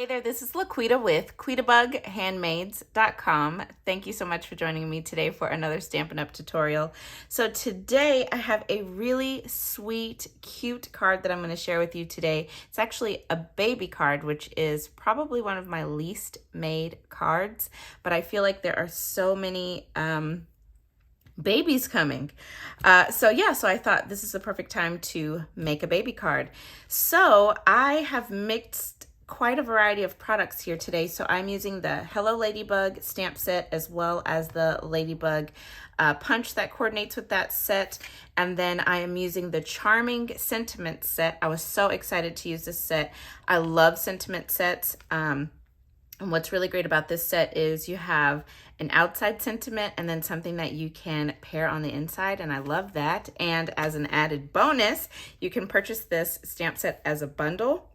Hey there, this is LaQuita with QuitaBugHandmaids.com. Thank you so much for joining me today for another Stampin' Up! Tutorial. So today I have a really sweet, cute card that I'm going to share with you today. It's actually a baby card, which is probably one of my least made cards, but I feel like there are so many babies coming. So I thought this is the perfect time to make a baby card. So I have mixed quite a variety of products here today. So I'm using the Hello Ladybug stamp set as well as the Ladybug punch that coordinates with that set. And then I am using the Charming Sentiment set. I was so excited to use this set. I love sentiment sets. And what's really great about this set is you have an outside sentiment and then something that you can pair on the inside, and I love that. And as an added bonus, you can purchase this stamp set as a bundle,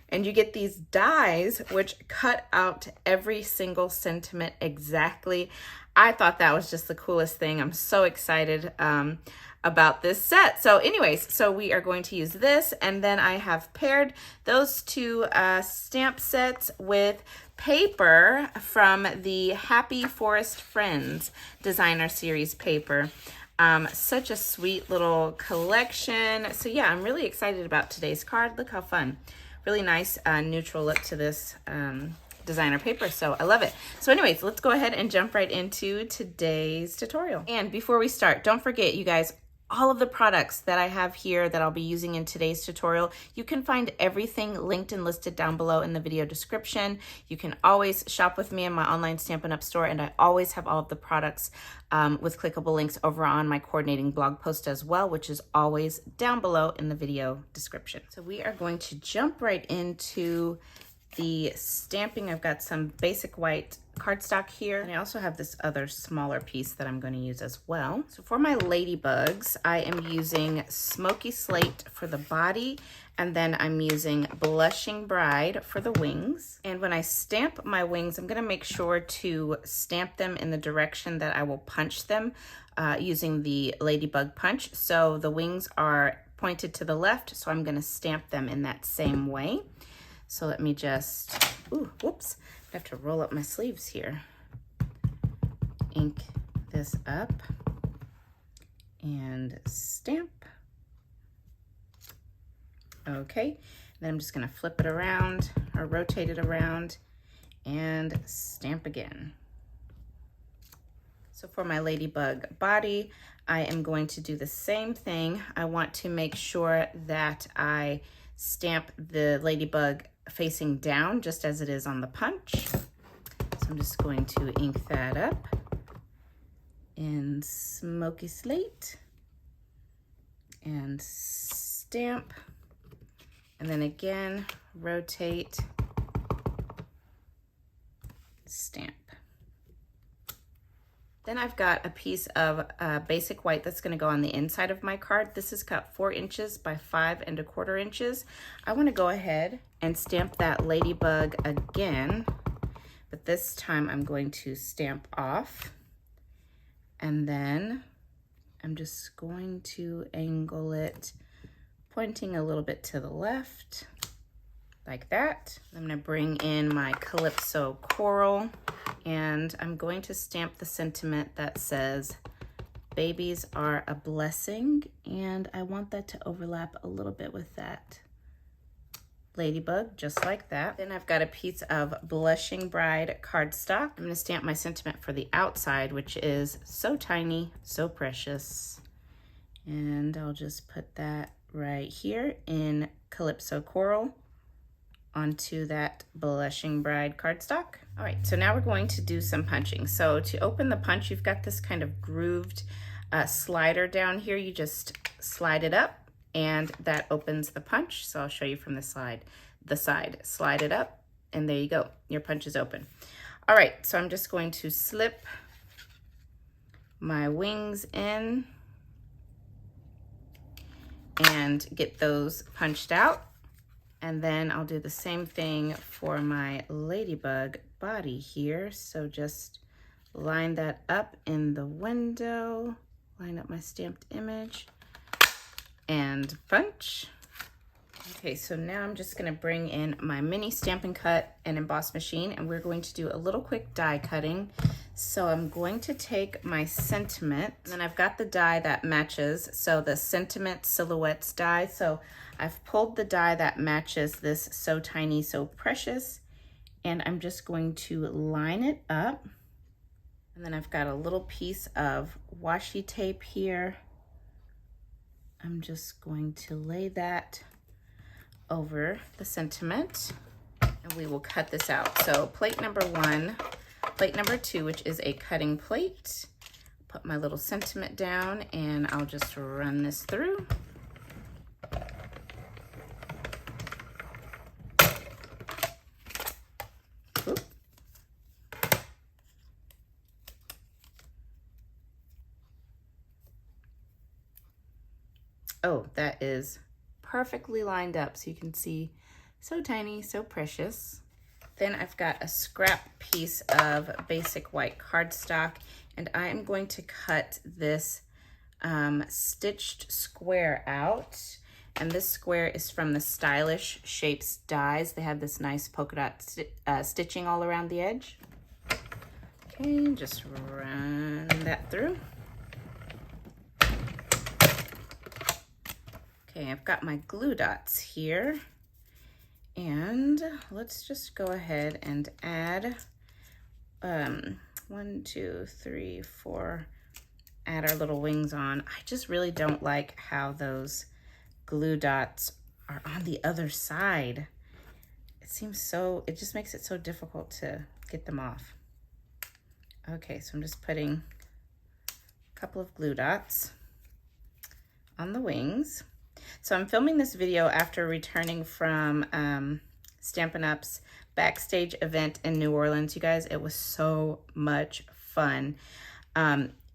and you get these dies which cut out every single sentiment exactly. I thought that was just the coolest thing. I'm so excited about this set. So anyways, so we are going to use this, and then I have paired those two stamp sets with paper from the Happy Forest Friends designer series paper. Such a sweet little collection. So yeah, I'm really excited about today's card. Look how fun. Really nice neutral look to this designer paper, so I love it. So anyways, let's go ahead and jump right into today's tutorial. And before we start, don't forget, you guys, all of the products that I have here that I'll be using in today's tutorial, you can find everything linked and listed down below in the video description. You can always shop with me in my online Stampin' Up! Store, and I always have all of the products with clickable links over on my coordinating blog post as well, which is always down below in the video description. So we are going to jump right into the stamping. I've got some basic white cardstock here, and I also have this other smaller piece that I'm going to use as well. So for my ladybugs, I am using Smoky Slate for the body, and then I'm using Blushing Bride for the wings. And when I stamp my wings, I'm going to make sure to stamp them in the direction that I will punch them using the Ladybug punch. So the wings are pointed to the left, so I'm going to stamp them in that same way. So let me just, whoops, I have to roll up my sleeves here. Ink this up and stamp. Okay, then I'm just gonna flip it around or rotate it around and stamp again. So for my ladybug body, I am going to do the same thing. I want to make sure that I stamp the ladybug facing down just as it is on the punch. So I'm just going to ink that up in Smoky Slate and stamp, and then again rotate, stamp. Then I've got a piece of basic white that's going to go on the inside of my card. This is cut 4 inches by 5 1/4 inches. I want to go ahead and stamp that ladybug again, but this time I'm going to stamp off, and then I'm just going to angle it, pointing a little bit to the left, like that. I'm going to bring in my Calypso Coral, and I'm going to stamp the sentiment that says, "Babies are a blessing," and I want that to overlap a little bit with that ladybug, just like that. Then I've got a piece of Blushing Bride cardstock. I'm going to stamp my sentiment for the outside, which is so tiny, so precious, and I'll just put that right here in Calypso Coral onto that Blushing Bride cardstock. All right, so now we're going to do some punching. So to open the punch, you've got this kind of grooved slider down here. You just slide it up, and that opens the punch. So I'll show you from the side. Slide it up, and there you go. Your punch is open. All right, so I'm just going to slip my wings in and get those punched out. And then I'll do the same thing for my ladybug body here. So just line that up in the window, line up my stamped image, and punch. Okay, so now I'm just gonna bring in my mini Stampin' Cut and emboss machine, and we're going to do a little quick die cutting. So I'm going to take my sentiment, and then I've got the die that matches, so the sentiment silhouettes die. So I've pulled the die that matches this So Tiny, So Precious, and I'm just going to line it up. And then I've got a little piece of washi tape here. I'm just going to lay that over the sentiment, and we will cut this out. So plate number 1, plate number 2, which is a cutting plate. Put my little sentiment down, and I'll just run this through. Oop. Oh, that is perfectly lined up, so you can see So Tiny, So Precious. Then I've got a scrap piece of basic white cardstock, and I am going to cut this stitched square out. And this square is from the Stylish Shapes dies. They have this nice polka dot stitching all around the edge. Okay, just run that through. Okay, I've got my glue dots here, and let's just go ahead and add 1, 2, 3, 4, add our little wings on. I just really don't like how those glue dots are on the other side. It just makes it so difficult to get them off. Okay, so I'm just putting a couple of glue dots on the wings. So I'm filming this video after returning from Stampin' Up's backstage event in New Orleans. You guys, it was so much fun.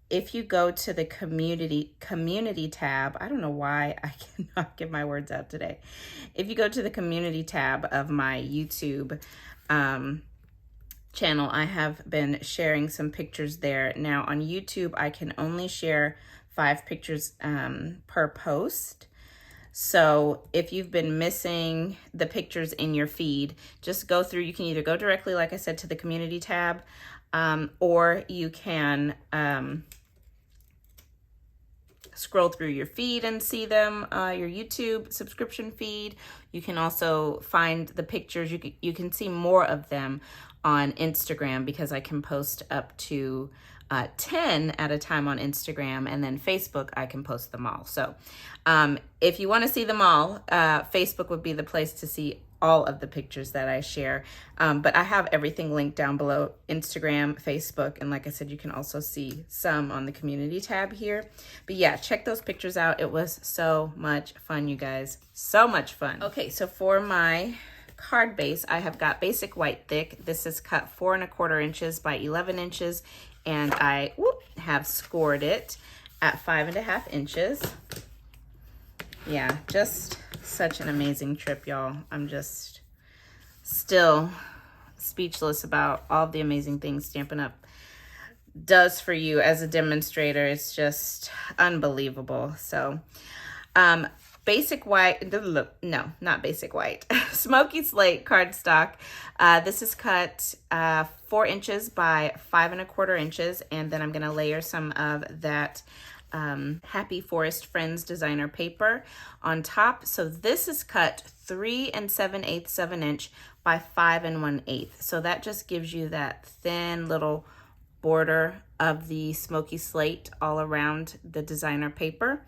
If you go to the community tab, I don't know why I cannot get my words out today. If you go to the community tab of my YouTube channel, I have been sharing some pictures there. Now on YouTube, I can only share 5 pictures per post. So if you've been missing the pictures in your feed, just go through. You can either go directly, like I said, to the community tab, or you can scroll through your feed and see them, your YouTube subscription feed. You can also find the pictures. You can see more of them on Instagram, because I can post up to 10 at a time on Instagram, and then Facebook, I can post them all. So if you want to see them all, Facebook would be the place to see all of the pictures that I share. But I have everything linked down below: Instagram, Facebook, and like I said, you can also see some on the community tab here. But yeah, check those pictures out. It was so much fun, you guys. So much fun. Okay, so for my card base, I have got basic white thick. This is cut 4 1/4 inches by 11 inches, and I have scored it at 5 1/2 inches. Yeah, just such an amazing trip, y'all. I'm just still speechless about all the amazing things Stampin' Up does for you as a demonstrator. It's just unbelievable. So basic white, no, not basic white, Smoky Slate cardstock. This is cut 4 inches by 5 1/4 inches, and then I'm gonna layer some of that Happy Forest Friends designer paper on top. So this is cut 3 7/8 of an inch by 5 1/8. So that just gives you that thin little border of the Smoky Slate all around the designer paper.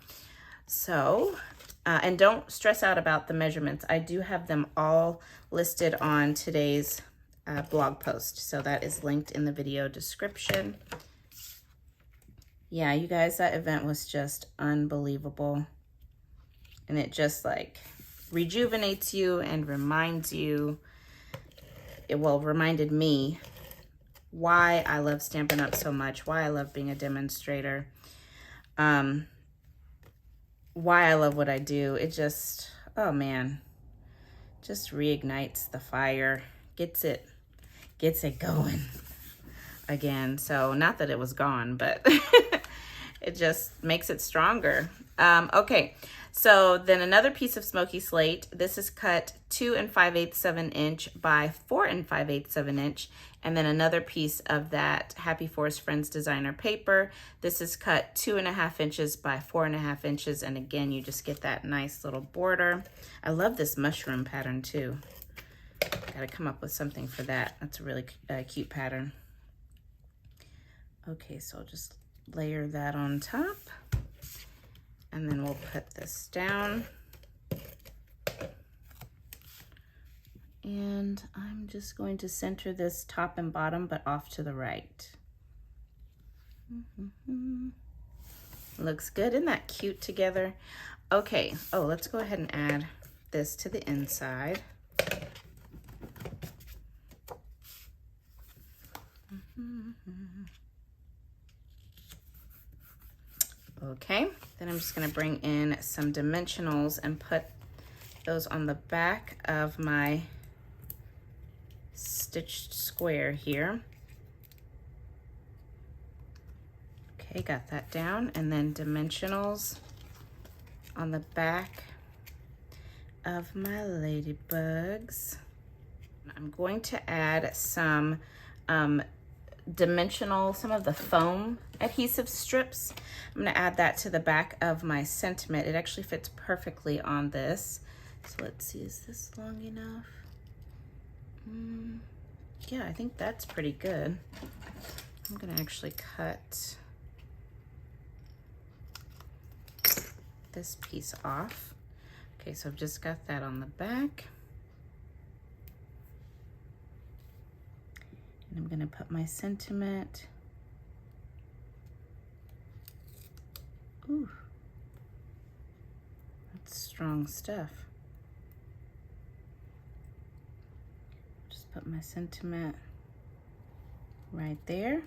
So, and don't stress out about the measurements. I do have them all listed on today's blog post. So that is linked in the video description. Yeah, you guys, that event was just unbelievable. And it just like rejuvenates you and reminds you, reminded me why I love Stampin' Up so much, why I love being a demonstrator, why I love what I do. It just, oh man, just reignites the fire, gets it going again. So not that it was gone, but it just makes it stronger. Okay, So then another piece of smoky slate. This is cut 2 5/8 of an inch by 4 5/8 of an inch. And then another piece of that Happy Forest Friends designer paper. This is cut 2 1/2 inches by 4 1/2 inches. And again, you just get that nice little border. I love this mushroom pattern too. Gotta come up with something for that. That's a really cute pattern. Okay, so I'll just layer that on top. And then we'll put this down. And I'm just going to center this top and bottom, but off to the right. Looks good. Isn't that cute together? Okay, oh, let's go ahead and add this to the inside. Okay, then I'm just gonna bring in some dimensionals and put those on the back of my stitched square here. Okay, got that down. And then dimensionals on the back of my ladybugs. I'm going to add some dimensional, some of the foam adhesive strips. I'm going to add that to the back of my sentiment. It actually fits perfectly on this. So let's see, is this long enough? Yeah, I think that's pretty good. I'm going to actually cut this piece off. Okay, so I've just got that on the back. And I'm gonna put my sentiment. Ooh, that's strong stuff. Just put my sentiment right there.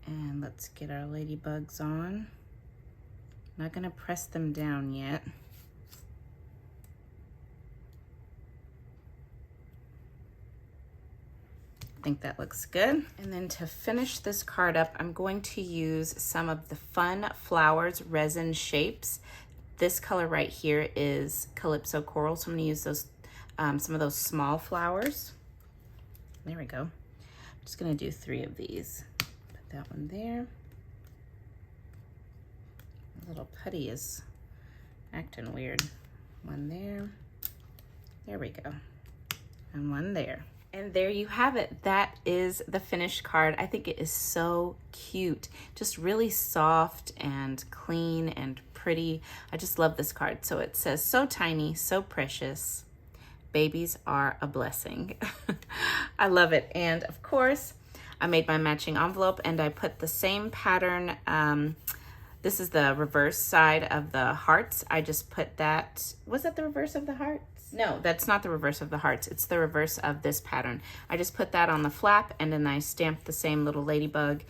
And let's get our ladybugs on. Not gonna press them down yet. I think that looks good. And then to finish this card up, I'm going to use some of the Fun Flowers resin shapes. This color right here is Calypso Coral, so I'm gonna use those, some of those small flowers. There we go. I'm just gonna do 3 of these. Put that one there. Little putty is acting weird. One there. There we go. And one there. And there you have it. That is the finished card. I think it is so cute. Just really soft and clean and pretty. I just love this card. So it says, so tiny, so precious. Babies are a blessing. I love it. And of course, I made my matching envelope and I put the same pattern. This is the reverse side of the hearts. I just put that, was that the reverse of the hearts? No, that's not the reverse of the hearts. It's the reverse of this pattern. I just put that on the flap and then I stamped the same little ladybug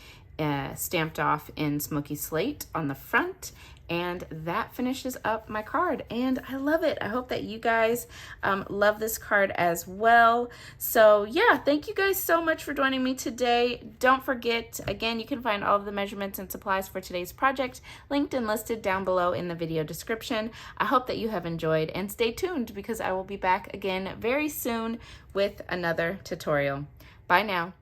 stamped off in smoky slate on the front. And that finishes up my card and I love it. I hope that you guys love this card as well. So yeah, thank you guys so much for joining me today. Don't forget, again, you can find all of the measurements and supplies for today's project linked and listed down below in the video description. I hope that you have enjoyed and stay tuned because I will be back again very soon with another tutorial. Bye now.